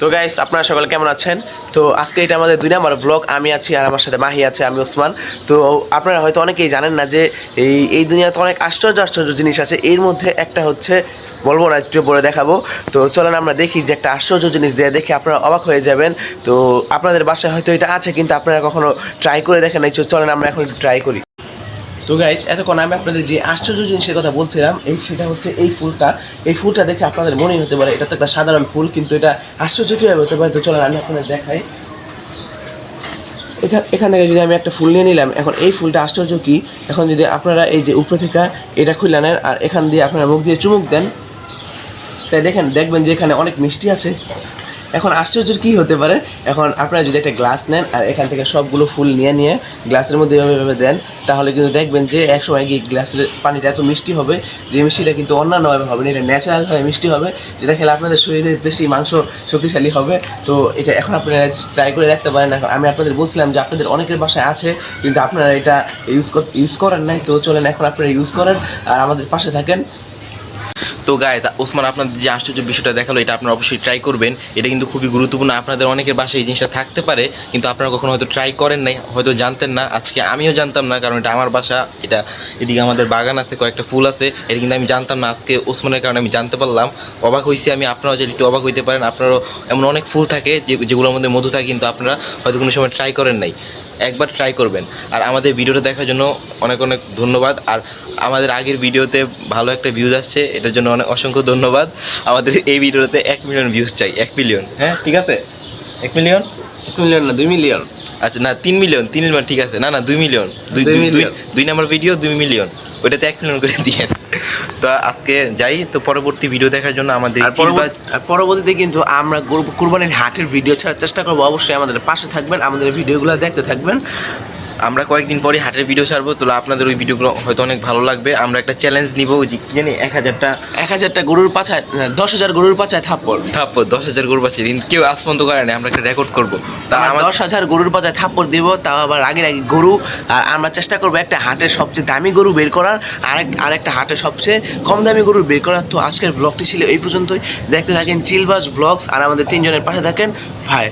তো গাইস আপনারা সকলে কেমন আছেন? তো আজকে এটা আমাদের 2 নম্বর ব্লগ। আমি আছি আর আমার সাথে মাহি আছে, আমি ওসমান। তো আপনারা হয়তো অনেকেই জানেন না যে এই দুনিয়াতে অনেক আশ্চর্য আশ্চর্য জিনিস আছে। এর মধ্যে একটা হচ্ছে, বলবো না, একটু পরে দেখাবো। তো চলেন আমরা দেখি যে একটা আশ্চর্য জিনিস দিয়ে দেখে আপনারা অবাক হয়ে যাবেন। তো আপনাদের বাসায় হয়তো এটা আছে, কিন্তু আপনারা কখনো ট্রাই করে দেখেন নাই। চলেন আমরা এখন ট্রাই করি। তো গাইস, এতক্ষণ আমি আপনাদের যে আশ্চর্য জিনিসের কথা বলছিলাম, সেটা হচ্ছে এই ফুলটা। এই ফুলটা দেখে আপনাদের মনেই হতে পারে এটা তো একটা সাধারণ ফুল, কিন্তু এটা আশ্চর্য কীভাবে হতে পারে। তো চলেন আমি আপনাদের দেখাই। এখান থেকে যদি আমি একটা ফুল নিয়ে নিলাম, এখন এই ফুলটা আশ্চর্য কি, এখন যদি আপনারা এই যে উপরে থেকে এটা খুলে নেন আর এখান দিয়ে আপনারা মুখ দিয়ে চুমুক দেন, তাই দেখবেন যে এখানে অনেক মিষ্টি আছে। এখন আশ্চর্যের কী হতে পারে, এখন আপনারা যদি একটা গ্লাস নেন আর এখান থেকে সবগুলো ফুল নিয়ে গ্লাসের মধ্যে এভাবে দেন, তাহলে কিন্তু দেখবেন যে একসময় গিয়ে গ্লাসের পানিটা এত মিষ্টি হবে যে মিষ্টিটা কিন্তু অন্যান্যভাবে হবে না, এটা ন্যাচারালভাবে মিষ্টি হবে, যেটা খেলে আপনাদের শরীরে বেশি মাংস শক্তিশালী হবে। তো এটা এখন আপনারা ট্রাই করে দেখতে পারেন। এখন আমি আপনাদের বলছিলাম যে আপনাদের অনেকের বাসায় আছে, কিন্তু আপনারা এটা ইউজ করেন নাই। তো চলেন এখন আপনারা ইউজ করেন আর আমাদের পাশে থাকেন। তো গাইজ, ওসমান আপনাদের যে আশ্চর্য বিষয়টা দেখালো, এটা আপনারা অবশ্যই ট্রাই করবেন। এটা কিন্তু খুবই গুরুত্বপূর্ণ। আপনাদের অনেকের বাসায় এই জিনিসটা থাকতে পারে, কিন্তু আপনারা কখনো হয়তো ট্রাই করেন নাই, হয়তো জানতেন না। আজকে আমিও জানতাম না, কারণ এটা আমার বাসা, এটা এদিকে আমাদের বাগান আছে, কয়েকটা ফুল আছে, এটা কিন্তু আমি জানতাম না। আজকে ওসমানের কারণে আমি জানতে পারলাম, অবাক হয়েছি আমি। আপনারাও যদি একটু অবাক হইতে পারেন। আপনারও এমন অনেক ফুল থাকে যেগুলোর মধ্যে মধু থাকে, কিন্তু আপনারা হয়তো কোনো সময় ট্রাই করেন নাই। একবার ট্রাই করবেন। আর আমাদের ভিডিওটা দেখার জন্য অনেক অনেক ধন্যবাদ। আর আমাদের আগের ভিডিওতে ভালো একটা ভিউজ আসছে, এটার জন্য অনেক অসংখ্য ধন্যবাদ। আমাদের এই ভিডিওতে 1 মিলিয়ন ভিউজ চাই, 1 মিলিয়ন। হ্যাঁ, ঠিক আছে, 1 মিলিয়ন। 1 মিলিয়ন না, 2 মিলিয়ন। আচ্ছা, না 3 মিলিয়ন, 3 মিলিয়ন ঠিক আছে। না 2 মিলিয়ন, 2 নম্বর ভিডিও 2 মিলিয়ন, ওইটাতে 1 মিলিয়ন করে দিয়ে। তো আজকে যাই, তো পরবর্তী ভিডিও দেখার জন্য আমাদের পরবর্তীতে কিন্তু আমরা কুরবানির হাটের ভিডিও ছাড়ার চেষ্টা করবো। অবশ্যই আমাদের পাশে থাকবেন, আমাদের ভিডিওগুলো দেখতে থাকবেন। আমরা কয়েকদিন পরে হাটের ভিডিও ছাড়বো, তো আপনাদের ওই ভিডিওগুলো হয়তো অনেক ভালো লাগবে। আমরা একটা চ্যালেঞ্জ নিব, যে কি জানি 1000টা গরুর পাছায়, 10,000 গরুর পাছায় থাপ্পড় 10,000 গরু পাচ্ছে, কিন্তু কেউ আজ পর্যন্ত করে না। আমরা একটা রেকর্ড করবো, তা 10,000 গরুর পাছায় থাপ্পড় দিব, তাও আবার রাগি গরু। আর আমরা চেষ্টা করবো একটা হাটের সবচেয়ে দামি গরু বের করার, আরেকটা হাটের সবচেয়ে কম দামি গরু বের করার। তো আজকের ব্লগটি ছিল এই পর্যন্তই। দেখতে থাকেন চিলবাজ ব্লগস আর আমাদের 3 জনের পাশে থাকেন ভাই।